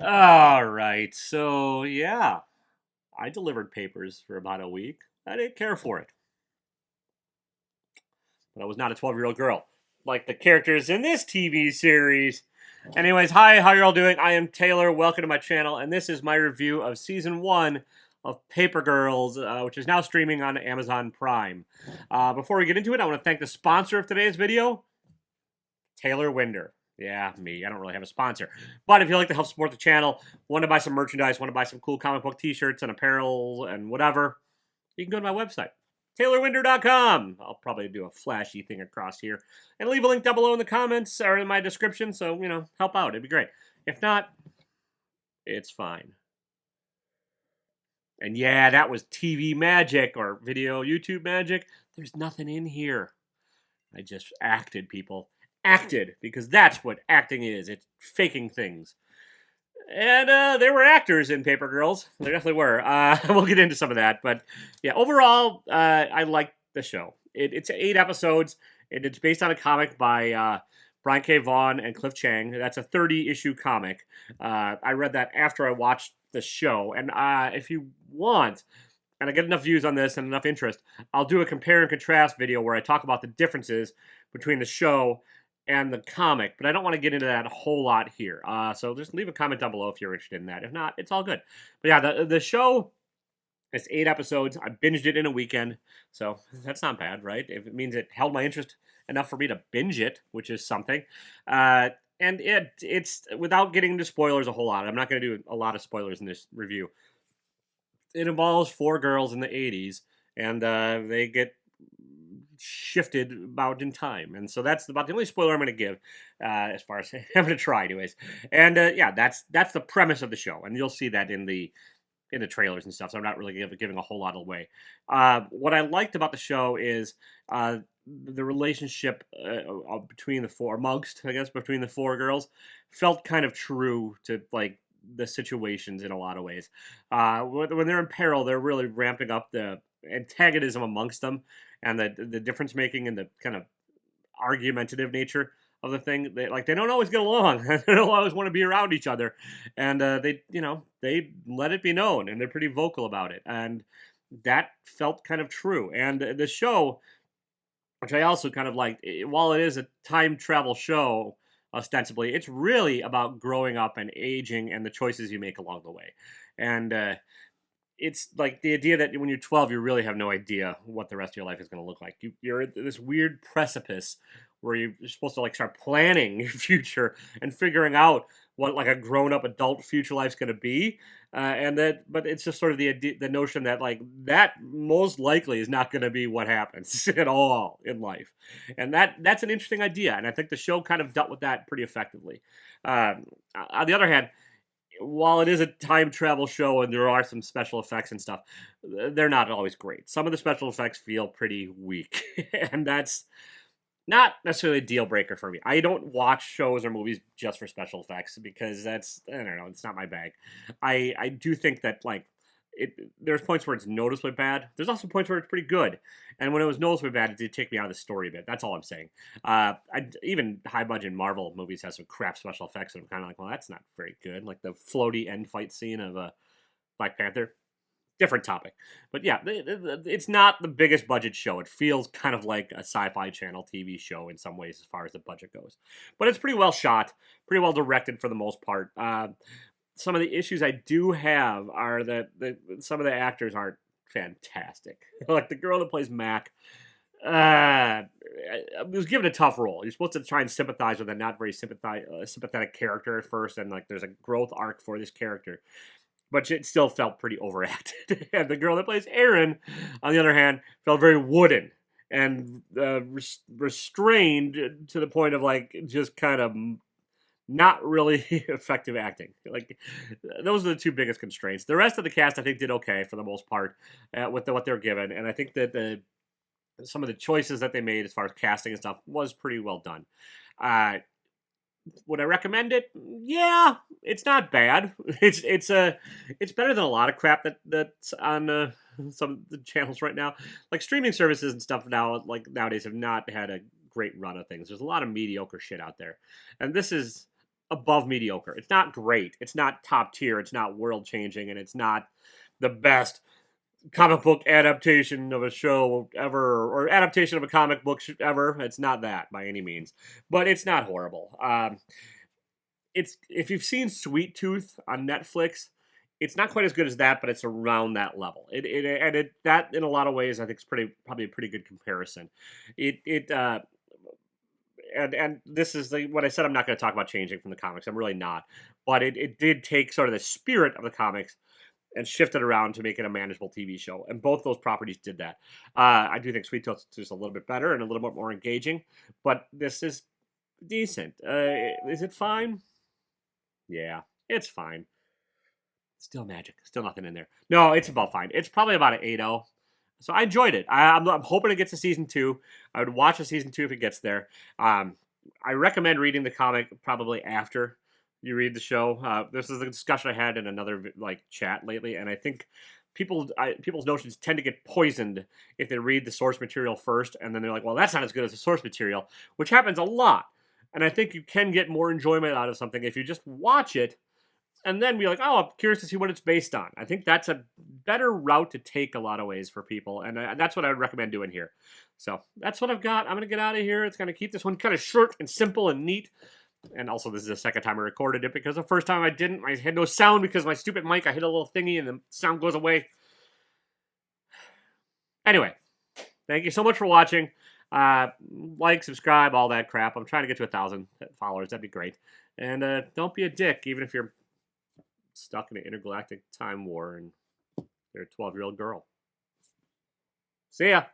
All right, so yeah, I delivered papers for about a week. I didn't care for it, but I was not a 12-year-old girl like the characters in this TV series. Anyways, hi, how you all doing? I am Taylor. Welcome to my channel, and this is my review of season 1 of Paper Girls, which is now streaming on Amazon Prime. Before we get into it, I want to thank the sponsor of today's video, Taylor Winder. Yeah, me. I don't really have a sponsor. But if you'd like to help support the channel, want to buy some merchandise, want to buy some cool comic book t-shirts and apparel and whatever, you can go to my website, TaylorWinder.com. I'll probably do a flashy thing across here. And leave a link down below in the comments or in my description, so, help out. It'd be great. If not, it's fine. And yeah, that was TV magic or video YouTube magic. There's nothing in here. I just acted, people. Acted, because that's what acting is. It's faking things. And there were actors in Paper Girls. There definitely were. We'll get into some of that. But yeah, overall, I liked the show. It's 8 episodes, and it's based on a comic by Brian K. Vaughan and Cliff Chang. That's a 30-issue comic. I read that after I watched the show. And if you want, and I get enough views on this and enough interest, I'll do a compare and contrast video where I talk about the differences between the show and the comic, but I don't want to get into that a whole lot here. So just leave a comment down below if you're interested in that. If not, it's all good. But yeah, the show, it's 8 episodes. I binged it in a weekend, so that's not bad, right? If it means it held my interest enough for me to binge it, which is something. And it's without getting into spoilers a whole lot. I'm not going to do a lot of spoilers in this review. It involves 4 girls in the 80s, and they get shifted about in time, and so that's about the only spoiler I'm going to give, as far as I'm going to try, anyways. And yeah, that's the premise of the show, and you'll see that in the trailers and stuff. So I'm not really giving a whole lot away. What I liked about the show is the relationship between the 4, amongst, I guess, between the 4 girls, felt kind of true to like the situations in a lot of ways. When they're in peril, they're really ramping up the antagonism amongst them and the difference making and the kind of argumentative nature of the thing. They don't always get along. They don't always want to be around each other, and they let it be known, and they're pretty vocal about it, and that felt kind of true. And the show, which I also kind of liked, while it is a time travel show, ostensibly, it's really about growing up and aging and the choices you make along the way. And it's like the idea that when you're 12, you really have no idea what the rest of your life is going to look like. You're at this weird precipice where you're supposed to like start planning your future and figuring out what like a grown-up adult future life's going to be, but it's just sort of the notion that like that most likely is not going to be what happens at all in life, and that's an interesting idea, and I think the show kind of dealt with that pretty effectively. On the other hand, while it is a time travel show and there are some special effects and stuff, they're not always great. Some of the special effects feel pretty weak, and that's not necessarily a deal breaker for me. I don't watch shows or movies just for special effects because that's, I don't know, it's not my bag. I do think that like there's points where it's noticeably bad. There's also points where it's pretty good. And when it was noticeably bad, it did take me out of the story a bit. That's all I'm saying. Even high budget Marvel movies have some crap special effects, and I'm kind of like, well, that's not very good. Like the floaty end fight scene of Black Panther. Different topic, but yeah, it's not the biggest budget show. It feels kind of like a Sci-Fi Channel TV show in some ways, as far as the budget goes. But it's pretty well shot, pretty well directed for the most part. Some of the issues I do have are that some of the actors aren't fantastic. Like the girl that plays Mac, was given a tough role. You're supposed to try and sympathize with a not very sympathetic character at first, and like there's a growth arc for this character, but it still felt pretty overacted. And the girl that plays Erin, on the other hand, felt very wooden and restrained to the point of like just kind of not really effective acting. Like those are the 2 biggest constraints. The rest of the cast, I think, did okay for the most part with what they're given, and I think that some of the choices that they made as far as casting and stuff was pretty well done. Would I recommend it? Yeah, it's not bad. It's better than a lot of crap that's on some of the channels right now. Like streaming services and stuff now, like nowadays, have not had a great run of things. There's a lot of mediocre shit out there, and this is above mediocre. It's not great. It's not top tier. It's not world changing, and it's not the best comic book adaptation of a show ever or adaptation of a comic book ever. It's not that by any means, but it's not horrible. It's if you've seen Sweet Tooth on Netflix, it's not quite as good as that, but it's around that level. That in a lot of ways I think is probably a pretty good comparison. It and this is what I said. I'm not going to talk about changing from the comics. I'm really not, but it did take sort of the spirit of the comics and shift it around to make it a manageable TV show. And both those properties did that. I do think Sweet Tooth is just a little bit better and a little bit more engaging, but this is decent. Is it fine? Yeah, it's fine. Still magic. Still nothing in there. No, it's about fine. It's probably about an 8.0. So I enjoyed it. I'm hoping it gets to season 2. I would watch a season 2 if it gets there. I recommend reading the comic probably after you read the show. This is a discussion I had in another chat lately, and I think people's notions tend to get poisoned if they read the source material first, and then they're like, "Well, that's not as good as the source material," which happens a lot. And I think you can get more enjoyment out of something if you just watch it and then be like, "Oh, I'm curious to see what it's based on." I think that's a better route to take a lot of ways for people, and that's what I would recommend doing here. So that's what I've got. I'm gonna get out of here. It's gonna keep this one kind of short and simple and neat. And also, this is the second time I recorded it because the first time I didn't. I had no sound because my stupid mic. I hit a little thingy and the sound goes away. Anyway, thank you so much for watching. Like, subscribe, all that crap. I'm trying to get to 1,000 followers. That'd be great. And don't be a dick, even if you're stuck in an intergalactic time war and you're a 12-year-old girl. See ya.